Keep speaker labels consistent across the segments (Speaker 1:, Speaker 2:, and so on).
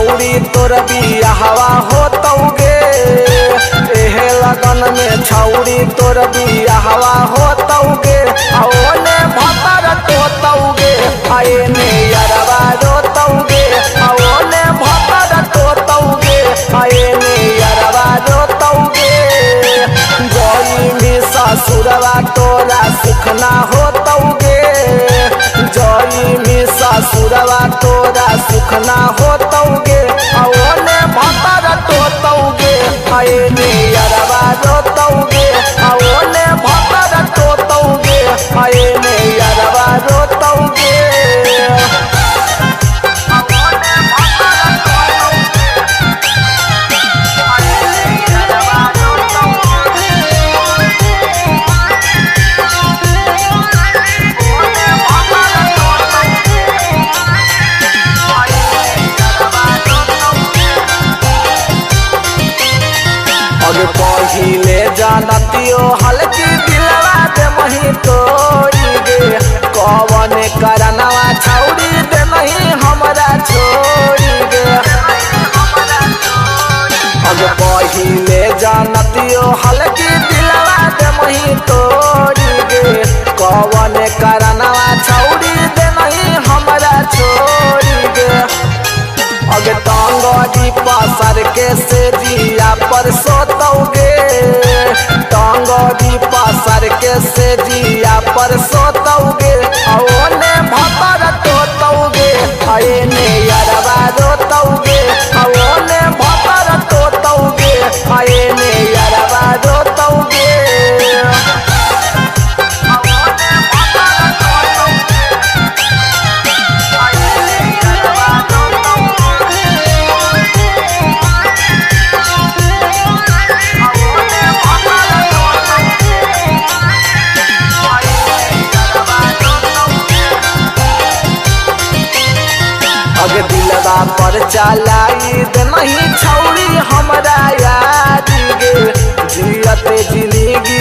Speaker 1: छौरी तोर बियाहवा होतौगे। एहे लगन में छौरी तोर बियाहवा होतौगे। ओने भतर तोतौगे आएने यारवा रोतौगे। ओने भतर तोतौगे आएने यारवा रोतौगे। जई में ससुरवा तोरा सुखना होतौगे। जई में ससुरवा तोरा सुखना होतौगे। ओने भतर तोतौगे आएने यारवा रोतौगे। ओने भतर तोतौगे आएने यारवा रोतौगे। पहिले जानतियो हल्की दिलवा दे मही तोड़ी गे। कवन करनवा छौरी दे नहीं हमरा छोड़ी गे। पहिले जानतियो हल्की दिलवा दे मही तोड़ी गे। कवन करनवा छौरी दे नहीं हमरा छोड़ी गे। अगे टांगरी पसर के से जिया पर सोतौगे। टांगरी पसर के से जिया पर सोतौगे। ओने भतर तोतौगे आएने यारवा रोतौगे। ओने भतर तोतौगे आएने यारवा रोतौगे। अगे दिलवा पर चलाई दे नहीं छौरी हमरा याद गे। जियत जिंदगी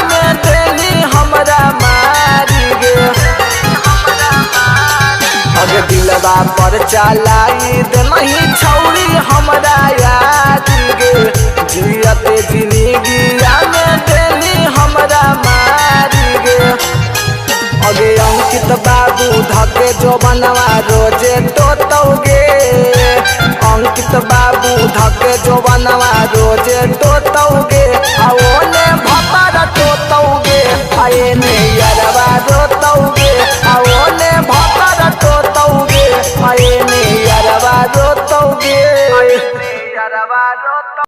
Speaker 1: में देली हमरा मारी गे। अगे दिलवा पर चलाई दे नहीं छौरी हमरा याद गे। जियत जिंदगी में देली हमरा मारी गे। अगे अंकित बाबू धके जो बनवा रोजे तोतौगे। अंकित बाबू धके जो बनवा रोजे तोतौगे।